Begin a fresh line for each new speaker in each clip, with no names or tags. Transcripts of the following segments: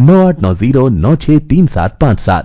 9890963757।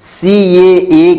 CAA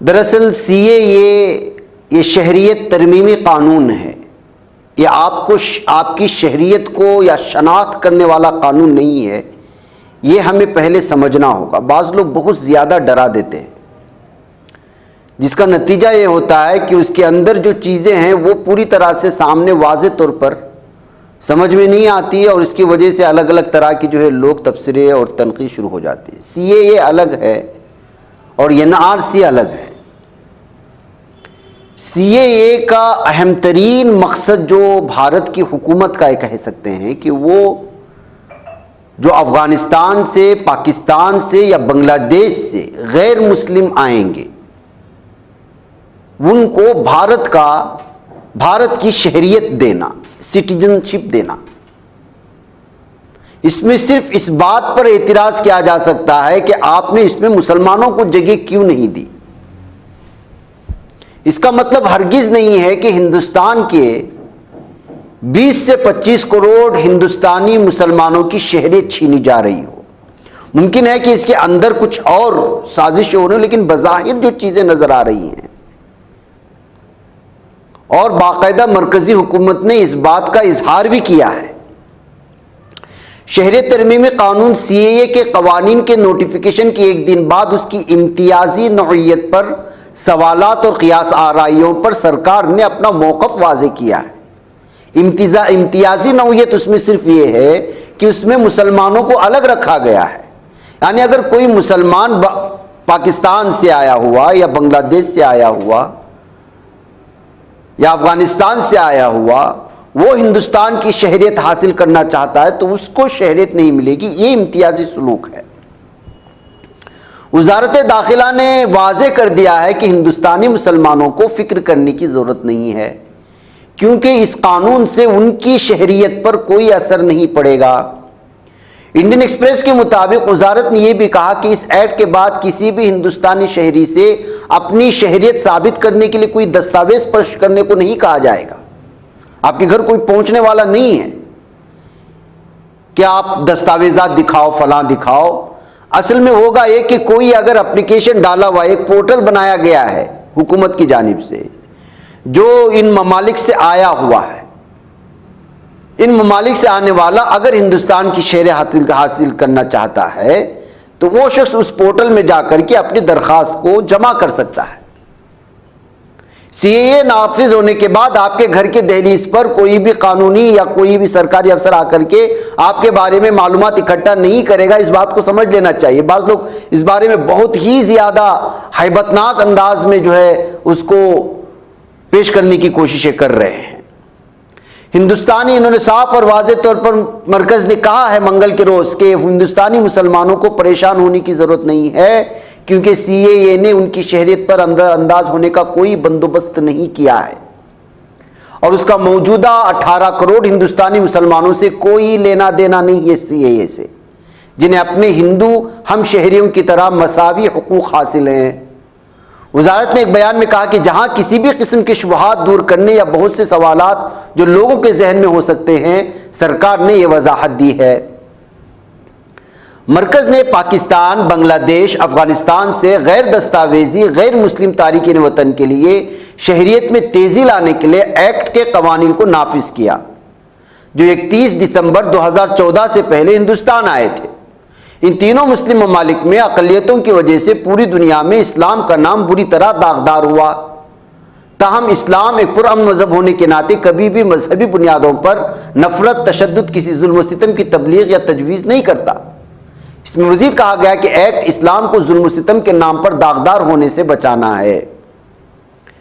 دراصل سی اے یہ شہریت ترمیمی قانون ہے. یہ آپ کی شہریت کو یا شناخت کرنے والا قانون نہیں ہے. یہ ہمیں پہلے سمجھنا ہوگا. بعض لوگ بہت زیادہ ڈرا دیتے ہیں، جس کا نتیجہ یہ ہوتا ہے کہ اس کے اندر جو چیزیں ہیں وہ پوری طرح سے سامنے واضح طور پر سمجھ میں نہیں آتی، اور اس کی وجہ سے الگ الگ طرح کی جو ہے لوگ تبصرے اور تنقید شروع ہو جاتی ہے. سی اے یہ الگ ہے اور این آر سی الگ ہے. سی اے کا اہم ترین مقصد جو بھارت کی حکومت کا کہہ سکتے ہیں کہ وہ جو افغانستان سے، پاکستان سے یا بنگلہ دیش سے غیر مسلم آئیں گے ان کو بھارت کی شہریت دینا، سٹیزن شپ دینا. اس میں صرف اس بات پر اعتراض کیا جا سکتا ہے کہ آپ نے اس میں مسلمانوں کو جگہ کیوں نہیں دی. اس کا مطلب ہرگز نہیں ہے کہ ہندوستان کے 20 سے 25 کروڑ ہندوستانی مسلمانوں کی شہریت چھینی جا رہی ہو. ممکن ہے کہ اس کے اندر کچھ اور سازش ہو رہی ہو، لیکن بظاہر جو چیزیں نظر آ رہی ہیں، اور باقاعدہ مرکزی حکومت نے اس بات کا اظہار بھی کیا ہے. شہریت ترمیمی قانون سی اے کے قوانین کے نوٹیفیکیشن کے ایک دن بعد اس کی امتیازی نوعیت پر سوالات اور قیاس آرائیوں پر سرکار نے اپنا موقف واضح کیا ہے. امتیازی نوعیت اس میں صرف یہ ہے کہ اس میں مسلمانوں کو الگ رکھا گیا ہے. یعنی اگر کوئی مسلمان پاکستان سے آیا ہوا یا بنگلہ دیش سے آیا ہوا یا افغانستان سے آیا ہوا وہ ہندوستان کی شہریت حاصل کرنا چاہتا ہے تو اس کو شہریت نہیں ملے گی. یہ امتیازی سلوک ہے. وزارت داخلہ نے واضح کر دیا ہے کہ ہندوستانی مسلمانوں کو فکر کرنے کی ضرورت نہیں ہے، کیونکہ اس قانون سے ان کی شہریت پر کوئی اثر نہیں پڑے گا. انڈین ایکسپریس کے مطابق وزارت نے یہ بھی کہا کہ اس ایکٹ کے بعد کسی بھی ہندوستانی شہری سے اپنی شہریت ثابت کرنے کے لیے کوئی دستاویز پیش کرنے کو نہیں کہا جائے گا. آپ کے گھر کوئی پہنچنے والا نہیں ہے کہ آپ دستاویزات دکھاؤ، فلاں دکھاؤ. اصل میں ہوگا یہ کہ کوئی اگر اپلیکیشن ڈالا ہوا، ایک پورٹل بنایا گیا ہے حکومت کی جانب سے جو ان ممالک سے آیا ہوا ہے، ان ممالک سے آنے والا اگر ہندوستان کی شہریت حاصل کرنا چاہتا ہے تو وہ شخص اس پورٹل میں جا کر کے اپنی درخواست کو جمع کر سکتا ہے. سی اے نافذ ہونے کے بعد آپ کے گھر کے دہلیز پر کوئی بھی قانونی یا کوئی بھی سرکاری افسر آ کر کے آپ کے بارے میں معلومات اکٹھا نہیں کرے گا. اس بات کو سمجھ لینا چاہیے. بعض لوگ اس بارے میں بہت ہی زیادہ ہیبتناک انداز میں جو ہے اس کو پیش کرنے کی کوششیں کر رہے ہیں. انہوں نے صاف اور واضح طور پر مرکز نے کہا ہے منگل کے روز کہ ہندوستانی مسلمانوں کو پریشان ہونے کی ضرورت نہیں ہے، کیونکہ سی اے نے ان کی شہریت پر انداز ہونے کا کوئی بندوبست نہیں کیا ہے، اور اس کا موجودہ 18 کروڑ ہندوستانی مسلمانوں سے کوئی لینا دینا نہیں ہے سی اے سے، جنہیں اپنے ہندو ہم شہریوں کی طرح مساوی حقوق حاصل ہیں. وزارت نے ایک بیان میں کہا کہ جہاں کسی بھی قسم کے شبہات دور کرنے یا بہت سے سوالات جو لوگوں کے ذہن میں ہو سکتے ہیں، سرکار نے یہ وضاحت دی ہے. مرکز نے پاکستان، بنگلہ دیش، افغانستان سے غیر دستاویزی غیر مسلم تارکین وطن کے لیے شہریت میں تیزی لانے کے لیے ایکٹ کے قوانین کو نافذ کیا جو 31 دسمبر 2014 سے پہلے ہندوستان آئے تھے. ان تینوں مسلم ممالک میں اقلیتوں کی وجہ سے پوری دنیا میں اسلام کا نام بری طرح داغدار ہوا. تاہم اسلام ایک پرامن مذہب ہونے کے ناطے کبھی بھی مذہبی بنیادوں پر نفرت، تشدد، کسی ظلم و ستم کی تبلیغ یا تجویز نہیں کرتا. اس میں مزید کہا گیا کہ ایکٹ اسلام کو ظلم و ستم کے نام پر داغدار ہونے سے بچانا ہے.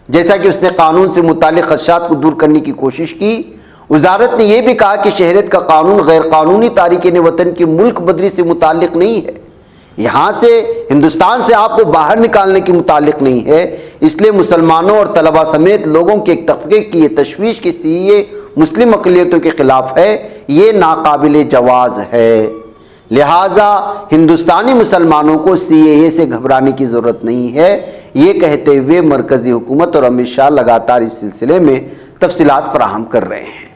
جیسا کہ اس نے قانون سے متعلق خدشات کو دور کرنے کی کوشش کی، وزارت نے یہ بھی کہا کہ شہریت کا قانون غیر قانونی تارکین وطن کی ملک بدری سے متعلق نہیں ہے، یہاں سے ہندوستان سے آپ کو باہر نکالنے کے متعلق نہیں ہے. اس لیے مسلمانوں اور طلباء سمیت لوگوں کے ایک طبقے کی یہ تشویش کہ سی اے مسلم اقلیتوں کے خلاف ہے، یہ ناقابل جواز ہے. لہٰذا ہندوستانی مسلمانوں کو سی اے سے گھبرانے کی ضرورت نہیں ہے، یہ کہتے ہوئے مرکزی حکومت اور امت شاہ لگاتار اس سلسلے میں تفصیلات فراہم کر رہے ہیں.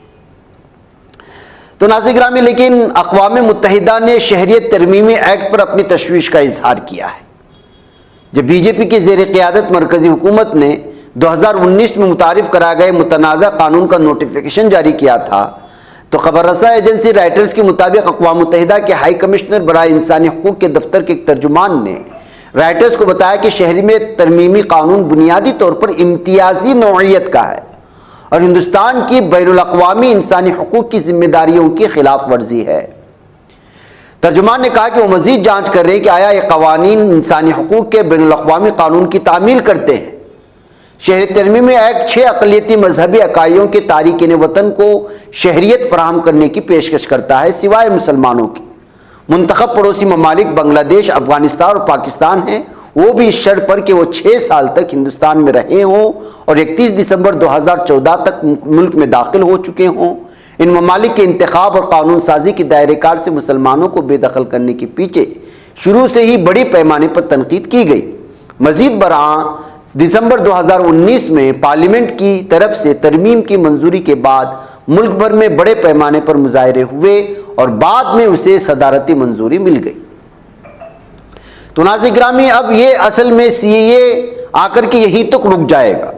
تو ناظرین گرامی، لیکن اقوام متحدہ نے شہریت ترمیمی ایکٹ پر اپنی تشویش کا اظہار کیا ہے. جب بی جے پی کی زیر قیادت مرکزی حکومت نے 2019 میں متعارف کرایا گئے متنازع قانون کا نوٹیفیکیشن جاری کیا تھا تو خبر رساں ایجنسی رائٹرز کے مطابق اقوام متحدہ کے ہائی کمشنر برائے انسانی حقوق کے دفتر کے ایک ترجمان نے رائٹرز کو بتایا کہ شہر میں ترمیمی قانون بنیادی طور پر امتیازی نوعیت کا ہے اور ہندوستان کی بین الاقوامی انسانی حقوق کی ذمہ داریوں کی خلاف ورزی ہے۔ ترجمان نے کہا کہ وہ مزید جانچ کر رہے ہیں کہ آیا یہ قوانین انسانی حقوق کے بین الاقوامی قانون کی تعمیل کرتے ہیں۔ شہری ترمیمی ایکٹ 6 اقلیتی مذہبی اکائیوں کے تارکین وطن کو شہریت فراہم کرنے کی پیشکش کرتا ہے سوائے مسلمانوں کی۔ منتخب پڑوسی ممالک بنگلہ دیش، افغانستان اور پاکستان ہیں، وہ بھی اس شرط پر کہ وہ 6 سال تک ہندوستان میں رہے ہوں اور 31 دسمبر 2014 تک ملک میں داخل ہو چکے ہوں۔ ان ممالک کے انتخاب اور قانون سازی کے دائرہ کار سے مسلمانوں کو بے دخل کرنے کے پیچھے شروع سے ہی بڑی پیمانے پر تنقید کی گئی۔ مزید برآں دسمبر 2019 میں پارلیمنٹ کی طرف سے ترمیم کی منظوری کے بعد ملک بھر میں بڑے پیمانے پر مظاہرے ہوئے اور بعد میں اسے صدارتی منظوری مل گئی۔ تو ناظرین گرامی، اب یہ اصل میں سی اے آ کر کے یہی تک رک جائے گا۔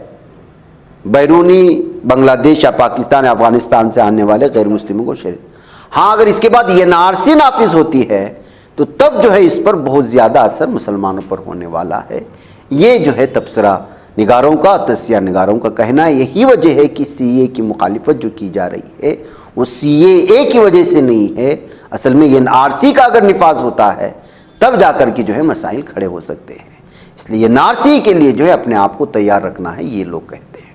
بیرونی بنگلہ دیش یا پاکستان یا افغانستان سے آنے والے غیر مسلموں کو شہریت، ہاں اگر اس کے بعد یہ NRC نافذ ہوتی ہے تو تب جو ہے اس پر بہت زیادہ اثر مسلمانوں پر ہونے والا ہے۔ یہ جو ہے تبصرہ نگاروں کا، تجزیہ نگاروں کا کہنا ہے۔ یہی وجہ ہے کہ سی اے کی مخالفت جو کی جا رہی ہے وہ سی اے کی وجہ سے نہیں ہے، اصل میں یہ NRC کا اگر نفاذ ہوتا ہے تب جا کر کے جو ہے مسائل کھڑے ہو سکتے ہیں۔ اس لیے NRC کے لیے جو ہے اپنے آپ کو تیار رکھنا ہے، یہ لوگ کہتے ہیں۔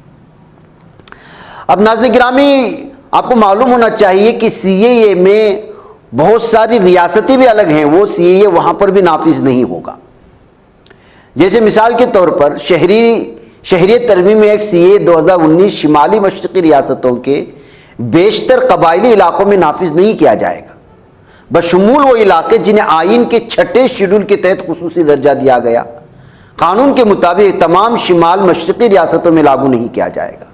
اب ناظرین گرامی، آپ کو معلوم ہونا چاہیے کہ سی اے میں بہت ساری ریاستیں بھی الگ ہیں، وہ سی اے وہاں پر بھی نافذ نہیں ہوگا۔ جیسے مثال کے طور پر شہریت ترمیمی ایکٹ سی اے 2019 شمالی مشرقی ریاستوں کے بیشتر قبائلی علاقوں میں نافذ نہیں کیا جائے گا، بشمول وہ علاقے جنہیں آئین کے 6 شیڈول کے تحت خصوصی درجہ دیا گیا۔ قانون کے مطابق تمام شمال مشرقی ریاستوں میں لاگو نہیں کیا جائے گا۔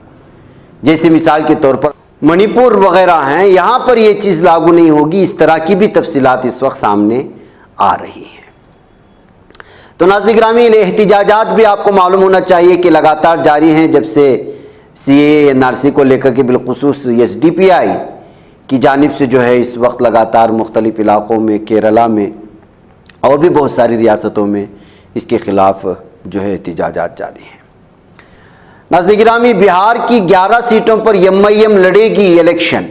جیسے مثال کے طور پر منی پور وغیرہ ہیں، یہاں پر یہ چیز لاگو نہیں ہوگی۔ اس طرح کی بھی تفصیلات اس وقت سامنے آ رہی ہیں۔ تو ناظرین گرامی، احتجاجات بھی آپ کو معلوم ہونا چاہیے کہ لگاتار جاری ہیں، جب سے سی اے NRC کو لے کر کے بالخصوص SDPI کی جانب سے جو ہے اس وقت لگاتار مختلف علاقوں میں، کیرلا میں اور بھی بہت ساری ریاستوں میں اس کے خلاف جو ہے احتجاجات جاری ہیں۔ ناظرین گرامی، بہار کی 11 سیٹوں پر MIM لڑے گی الیکشن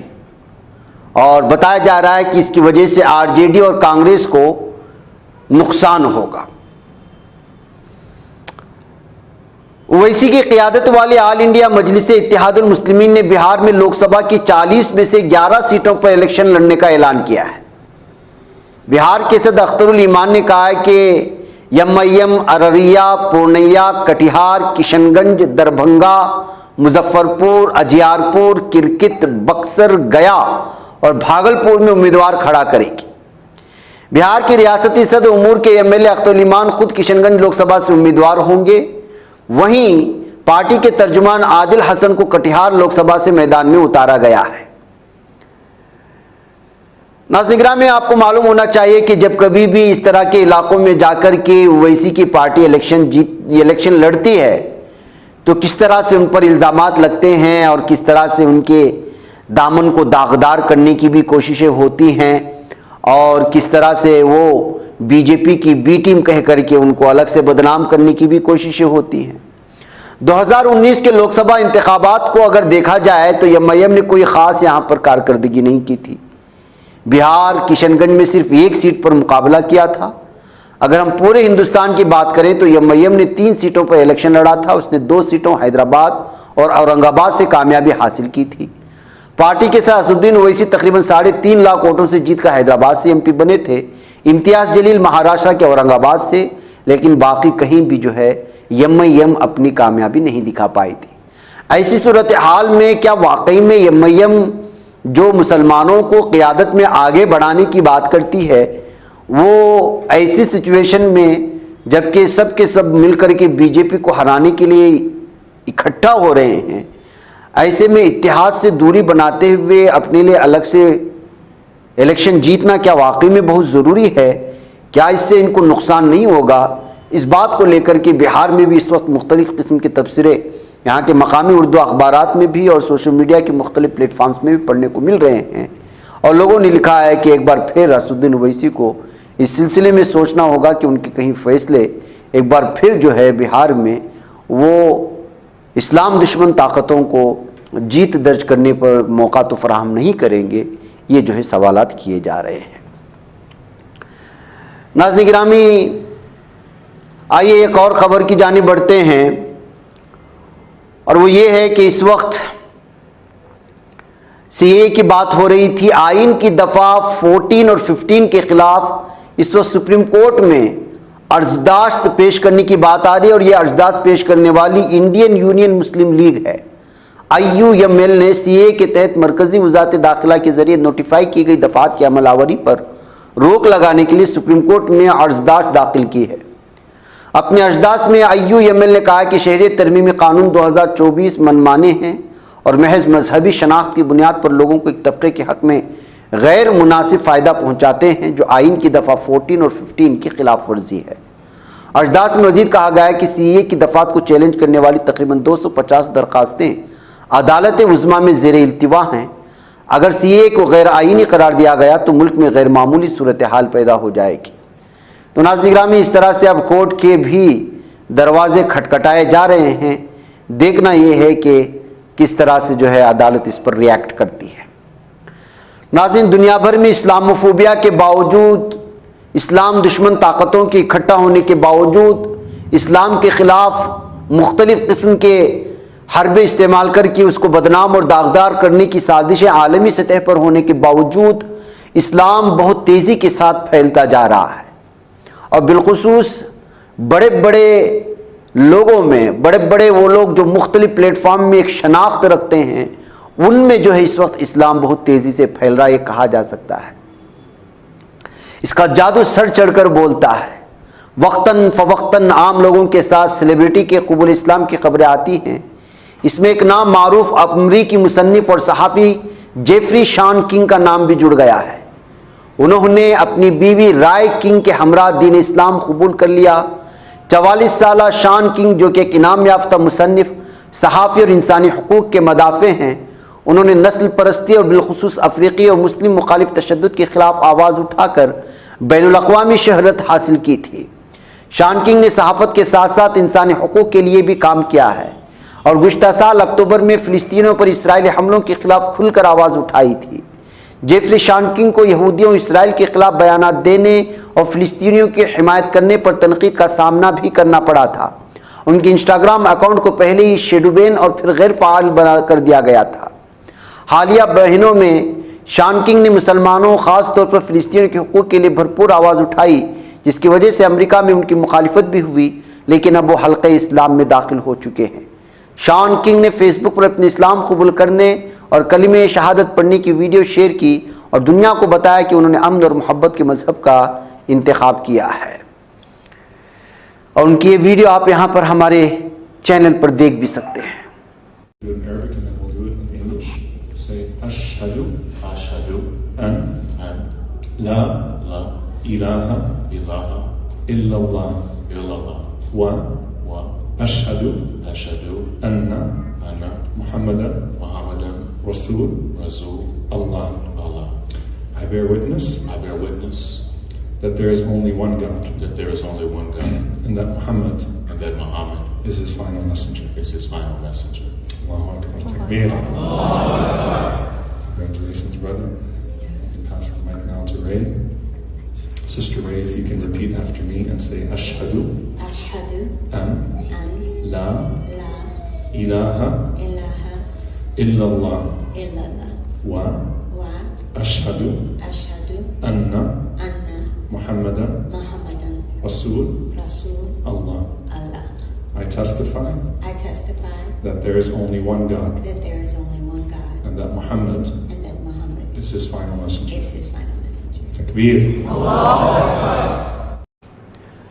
اور بتایا جا رہا ہے کہ اس کی وجہ سے RJD اور کانگریس کو نقصان ہوگا۔ اویسی کی قیادت والے آل انڈیا مجلس اتحاد المسلمین نے بہار میں لوک سبھا کی 40 میں سے 11 سیٹوں پر الیکشن لڑنے کا اعلان کیا ہے۔ بہار کے صدر اختر الایمان نے کہا ہے کہ MIM ارریہ، پورنیہ، کٹیہار، کشن گنج، دربھنگا، مظفرپور، اجیارپور، کرکت، بکسر، گیا اور بھاگلپور میں امیدوار کھڑا کرے گی۔ بہار کے ریاستی صدر امور کے MLA اختر الایمان خود کشن گنج لوک سبھا سے امیدوار ہوں گے۔ وہیں پارٹی کے ترجمان عادل حسن کو کٹیہار لوک سبھا سے میدان میں اتارا گیا ہے۔ ناظرین گرامی، آپ کو معلوم ہونا چاہیے کہ جب کبھی بھی اس طرح کے علاقوں میں جا کر کے اویسی کی پارٹی الیکشن لڑتی ہے تو کس طرح سے ان پر الزامات لگتے ہیں اور کس طرح سے ان کے دامن کو داغدار کرنے کی بھی کوششیں ہوتی ہیں اور کس طرح سے وہ BJP کی B ٹیم کہہ کر کے ان کو الگ سے بدنام کرنے کی بھی کوششیں ہوتی ہیں۔ 2019 کے لوک سبھا انتخابات کو اگر دیکھا جائے تو MIM نے کوئی خاص یہاں پر کارکردگی نہیں کی تھی۔ بہار کشن گنج میں صرف 1 سیٹ پر مقابلہ کیا تھا۔ اگر ہم پورے ہندوستان کی بات کریں تو MIM نے 3 سیٹوں پر الیکشن لڑا تھا۔ اس نے 2 سیٹوں حیدرآباد اور اورنگ آباد سے کامیابی حاصل کی تھی۔ پارٹی کے ساتھ اسدالدین اویسی تقریباً 3.5 لاکھ ووٹوں سے جیت کر حیدرآباد سے MP بنے تھے، امتیاز جلیل مہاراشٹر کے اورنگ آباد سے، لیکن باقی کہیں بھی جو ہے MIM اپنی کامیابی نہیں دکھا پائی تھی۔ ایسی صورتحال میں کیا واقعی میں MIM جو مسلمانوں کو قیادت میں آگے بڑھانے کی بات کرتی ہے، وہ ایسی سچویشن میں جبکہ سب کے سب مل کر کے BJP کو ہرانے کے لیے اکٹھا ہو رہے ہیں، ایسے میں اتحاد سے دوری بناتے ہوئے اپنے لیے الگ سے الیکشن جیتنا کیا واقعی میں بہت ضروری ہے؟ کیا اس سے ان کو نقصان نہیں ہوگا اس بات کو لے کر کے بہار میں بھی اس وقت مختلف قسم کے تبصرے یہاں کے مقامی اردو اخبارات میں بھی اور سوشل میڈیا کے مختلف پلیٹ فارمز میں بھی پڑھنے کو مل رہے ہیں، اور لوگوں نے لکھا ہے کہ ایک بار پھر اسد الدین اویسی کو اس سلسلے میں سوچنا ہوگا کہ ان کے کہیں فیصلے ایک بار پھر جو ہے بہار میں وہ اسلام دشمن طاقتوں کو جیت درج کرنے پر موقع تو فراہم نہیں کریں گے، یہ جو ہے سوالات کیے جا رہے ہیں۔ ناظرین گرامی، آئیے ایک اور خبر کی جانب بڑھتے ہیں، اور وہ یہ ہے کہ اس وقت سی اے کی بات ہو رہی تھی۔ آئین کی دفعہ 14 اور 15 کے خلاف اس وقت سپریم کورٹ میں عرضداشت پیش کرنے کی بات آ رہی ہے، اور یہ عرضداشت پیش کرنے والی انڈین یونین مسلم لیگ ہے۔ IUML نے سی اے کے تحت مرکزی وزارت داخلہ کے ذریعے نوٹیفائی کی گئی دفعات کی عمل آوری پر روک لگانے کے لیے سپریم کورٹ میں عرضداشت داخل کی ہے۔ اپنے عرضداشت میں IUML نے کہا کہ شہریت ترمیمی قانون 2024 منمانے ہیں اور محض مذہبی شناخت کی بنیاد پر لوگوں کو ایک طبقے کے حق میں غیر مناسب فائدہ پہنچاتے ہیں، جو آئین کی دفعہ 14 اور 15 کی خلاف ورزی ہے۔ عرضداشت میں مزید کہا گیا ہے کہ سی اے کی دفعات کو چیلنج کرنے والی تقریباً 250 درخواستیں عدالت عظمیٰ میں زیر التوا ہیں۔ اگر سی اے کو غیر آئینی قرار دیا گیا تو ملک میں غیر معمولی صورتحال پیدا ہو جائے گی۔ تو ناظرین گرامی، اس طرح سے اب کورٹ کے بھی دروازے کھٹکھٹائے جا رہے ہیں، دیکھنا یہ ہے کہ کس طرح سے جو ہے عدالت اس پر ریئیکٹ کرتی ہے۔ ناظرین، دنیا بھر میں اسلاموفوبیا کے باوجود، اسلام دشمن طاقتوں کے اکٹھا ہونے کے باوجود، اسلام کے خلاف مختلف قسم کے حربے استعمال کر کے اس کو بدنام اور داغدار کرنے کی سازشیں عالمی سطح پر ہونے کے باوجود اسلام بہت تیزی کے ساتھ پھیلتا جا رہا ہے، اور بالخصوص بڑے بڑے لوگوں میں، بڑے بڑے وہ لوگ جو مختلف پلیٹ فارم میں ایک شناخت رکھتے ہیں، ان میں جو ہے اس وقت اسلام بہت تیزی سے پھیل رہا ہے، یہ کہا جا سکتا ہے۔ اس کا جادو سر چڑھ کر بولتا ہے۔ وقتاً فوقتاً عام لوگوں کے ساتھ سیلیبریٹی کے قبول اسلام کی خبریں آتی ہیں۔ اس میں ایک نام معروف امریکی مصنف اور صحافی جیفری شان کنگ کا نام بھی جڑ گیا ہے۔ انہوں نے اپنی بیوی رائے کنگ کے ہمراہ دین اسلام قبول کر لیا۔ 44 سالہ شان کنگ، جو کہ ایک انعام یافتہ مصنف، صحافی اور انسانی حقوق کے مدافع ہیں، انہوں نے نسل پرستی اور بالخصوص افریقی اور مسلم مخالف تشدد کے خلاف آواز اٹھا کر بین الاقوامی شہرت حاصل کی تھی۔ شان کنگ نے صحافت کے ساتھ ساتھ انسانی حقوق کے لیے بھی کام کیا ہے، اور گزشتہ سال اکتوبر میں فلسطینیوں پر اسرائیلی حملوں کے خلاف کھل کر آواز اٹھائی تھی۔ جیفری شان کنگ کو یہودیوں اسرائیل کے خلاف بیانات دینے اور فلسطینیوں کی حمایت کرنے پر تنقید کا سامنا بھی کرنا پڑا تھا۔ ان کے انسٹاگرام اکاؤنٹ کو پہلے ہی شیڈو بین اور پھر غیر فعال بنا کر دیا گیا تھا۔ حالیہ مہینوں میں شان کنگ نے مسلمانوں، خاص طور پر فلسطینیوں کے حقوق کے لیے بھرپور آواز اٹھائی، جس کی وجہ سے امریکہ میں ان کی مخالفت بھی ہوئی، لیکن اب وہ حلقہ اسلام میں داخل ہو چکے ہیں۔ شان کنگ نے فیس بک پر اپنے اسلام قبول کرنے اور کلمہ شہادت پڑھنے کی ویڈیو شیئر کی اور دنیا کو بتایا کہ انہوں نے امن اور محبت کے مذہب کا انتخاب کیا ہے، اور ان کی یہ ویڈیو آپ یہاں پر ہمارے چینل پر دیکھ بھی سکتے ہیں۔
أشهد أن لا إله إلا الله وأشهد أن محمدا رسول الله. I bear witness that there is only one God, and that Muhammad is his final messenger. Allahu Akbar. Takbir. Congratulations, brother. You can pass the mic now to Ray. Sister Ray, if you can repeat after me and say, Ashhadu an la ilaha illallah wa ashhadu anna Muhammadan Rasul Allah. I testify that there is only one God, and that Muhammad is his final messenger. Takbir.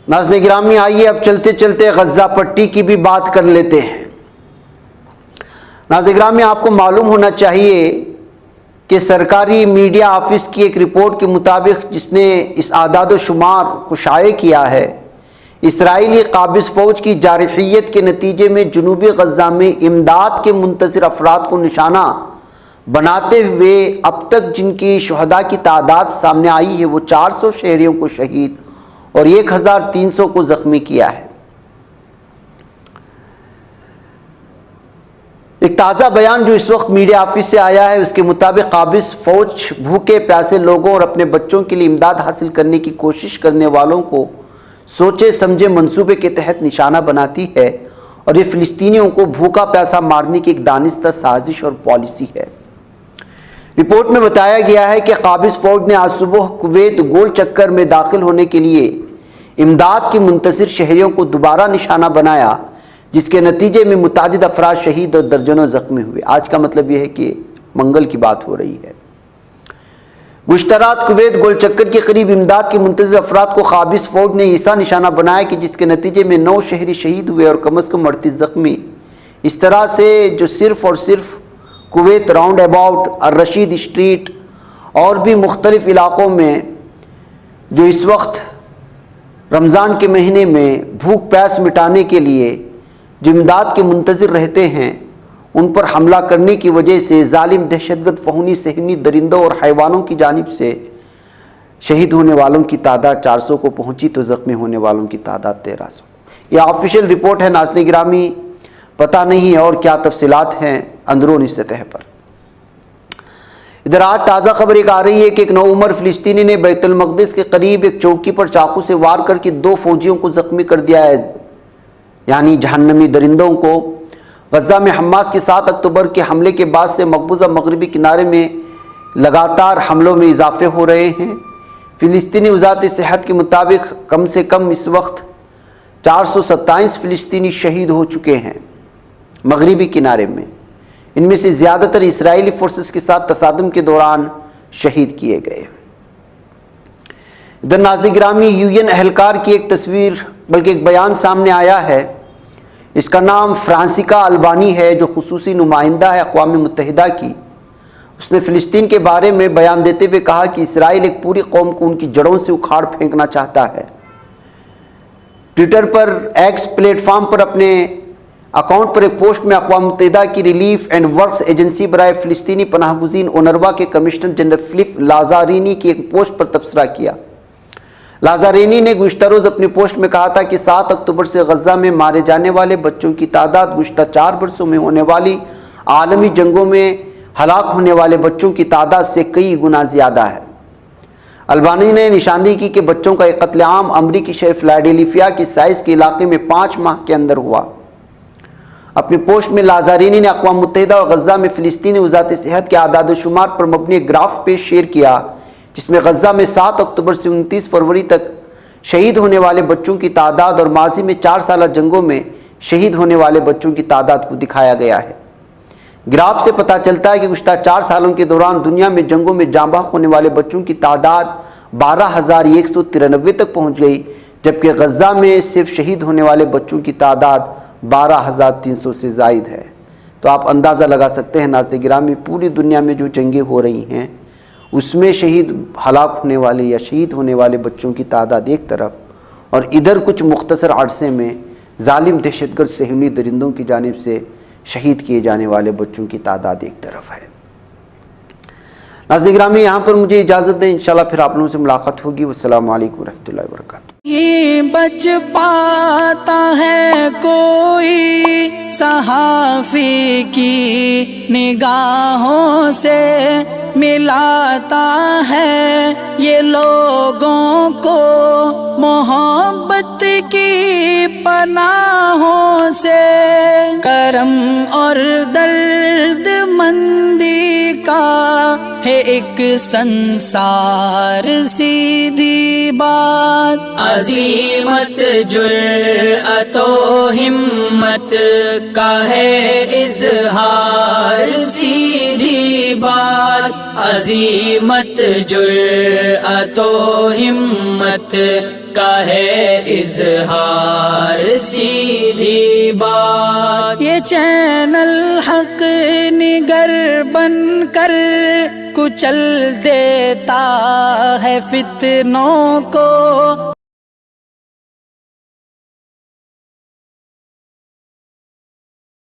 ناظرین گرامی، آئیے اب چلتے چلتے غزہ پٹی کی بھی بات کر لیتے ہیں۔ ناظرین گرامی، آپ کو معلوم ہونا چاہیے کہ سرکاری میڈیا آفس کی ایک رپورٹ کے مطابق، جس نے اس اعداد و شمار کو شائع کیا ہے، اسرائیلی قابض فوج کی جارحیت کے نتیجے میں جنوبی غزہ میں امداد کے منتظر افراد کو نشانہ بناتے ہوئے اب تک جن کی شہداء کی تعداد سامنے آئی ہے وہ 400 شہریوں کو شہید اور 1300 کو زخمی کیا ہے۔ ایک تازہ بیان جو اس وقت میڈیا آفس سے آیا ہے اس کے مطابق قابض فوج بھوکے پیاسے لوگوں اور اپنے بچوں کے لیے امداد حاصل کرنے کی کوشش کرنے والوں کو سوچے سمجھے منصوبے کے تحت نشانہ بناتی ہے اور یہ فلسطینیوں کو بھوکا پیاسا مارنے کی ایک دانستہ سازش اور پالیسی ہے۔ رپورٹ میں بتایا گیا ہے کہ قابض فوج نے آج صبح کویت گول چکر میں داخل ہونے کے لیے امداد کے منتظر شہریوں کو دوبارہ نشانہ بنایا، جس کے نتیجے میں متعدد افراد شہید اور درجنوں زخمی ہوئے۔ آج کا مطلب یہ ہے کہ منگل کی بات ہو رہی ہے۔ گزشتہ رات کویت گول چکر کے قریب امداد کے منتظر افراد کو قابض فوج نے ایسا نشانہ بنایا کہ جس کے نتیجے میں 9 شہری شہید ہوئے اور کم از کم 38 زخمی۔ اس طرح سے جو صرف اور صرف Kuwait roundabout, Al Rashid street اور بھی مختلف علاقوں میں جو اس وقت رمضان کے مہینے میں بھوک پیاس مٹانے کے لیے جو امداد کے منتظر رہتے ہیں ان پر حملہ کرنے کی وجہ سے ظالم دہشت گرد فہونی صہیونی درندوں اور حیوانوں کی جانب سے شہید ہونے والوں کی تعداد 400 کو پہنچی تو زخمی ہونے والوں کی تعداد 1300۔ یہ آفیشیل رپورٹ ہے ناظرین گرامی، پتہ نہیں اور کیا تفصیلات ہیں اندرونی سطح پر۔ ادھر آج تازہ خبر ایک آ رہی ہے کہ ایک نوعمر فلسطینی نے بیت المقدس کے قریب ایک چوکی پر چاقو سے وار کر کے 2 فوجیوں کو زخمی کر دیا ہے، یعنی جہنمی درندوں کو۔ غزہ میں حماس کے 7 اکتوبر کے حملے کے بعد سے مقبوضہ مغربی کنارے میں لگاتار حملوں میں اضافے ہو رہے ہیں۔ فلسطینی وزارت صحت کے مطابق کم سے کم اس وقت 427 فلسطینی شہید ہو چکے ہیں مغربی کنارے میں، ان میں سے زیادہ تر اسرائیلی فورسز کے ساتھ تصادم کے دوران شہید کیے گئے۔ ادھر ناظرین گرامی UN اہلکار کی ایک تصویر بلکہ ایک بیان سامنے آیا ہے، اس کا نام فرانسیکا البانی ہے جو خصوصی نمائندہ ہے اقوام متحدہ کی۔ اس نے فلسطین کے بارے میں بیان دیتے ہوئے کہا کہ اسرائیل ایک پوری قوم کو ان کی جڑوں سے اکھاڑ پھینکنا چاہتا ہے۔ ٹویٹر پر ایکس پلیٹ فارم پر اپنے اکاؤنٹ پر ایک پوسٹ میں اقوام متحدہ کی ریلیف اینڈ ورکس ایجنسی برائے فلسطینی پناہ گزین اونروا کے کمشنر جنرل فلپ لازارینی کی ایک پوسٹ پر تبصرہ کیا۔ لازارینی نے گزشتہ روز اپنی پوسٹ میں کہا تھا کہ 7 اکتوبر سے غزہ میں مارے جانے والے بچوں کی تعداد گزشتہ 4 برسوں میں ہونے والی عالمی جنگوں میں ہلاک ہونے والے بچوں کی تعداد سے کئی گنا زیادہ ہے۔ البانی نے نشاندہی کی کہ بچوں کا ایک قتل عام امریکی شہر فلاڈیلفیا کے سائز کے علاقے میں 5 ماہ کے اندر ہوا۔ اپنی پوسٹ میں لازارینی نے اقوام متحدہ اور غزہ میں فلسطینی وزارت صحت کے اعداد و شمار پر مبنی ایک گراف پیش شیئر کیا جس میں غزہ میں 7 اکتوبر سے 29 فروری تک شہید ہونے والے بچوں کی تعداد اور ماضی میں 4 سالہ جنگوں میں شہید ہونے والے بچوں کی تعداد کو دکھایا گیا ہے۔ گراف سے پتہ چلتا ہے کہ گزشتہ 4 سالوں کے دوران دنیا میں جنگوں میں جاں بحق ہونے والے بچوں کی تعداد 12,193 تک پہنچ گئی، جبکہ غزہ میں صرف شہید ہونے والے بچوں کی تعداد 12,300 سے زائد ہے۔ تو آپ اندازہ لگا سکتے ہیں ناظرین گرامی، پوری دنیا میں جو جنگیں ہو رہی ہیں اس میں شہید ہلاک ہونے والے یا شہید ہونے والے بچوں کی تعداد ایک طرف اور ادھر کچھ مختصر عرصے میں ظالم دہشت گرد صہیونی درندوں کی جانب سے شہید کیے جانے والے بچوں کی تعداد ایک طرف ہے۔ ناظرین گرامی یہاں پر مجھے اجازت دیں، انشاءاللہ پھر آپ لوگوں سے ملاقات ہوگی۔ والسلام علیکم ورحمۃ اللہ وبرکاتہ۔
یہ بچ پاتا ہے کوئی صحافی کی نگاہوں سے، ملاتا ہے یہ لوگوں کو محبت کی پناہوں سے، کرم اور درد مندی کا ہے ایک سنسار سیدھی بات، عزیمت جرأت و ہمت کا ہے اظہار سیدھی بات، عزیمت جرأت و ہمت کا ہے اظہار سیدھی بات۔ یہ چینل حق نگر بن کر کچل دیتا ہے فتنوں کو،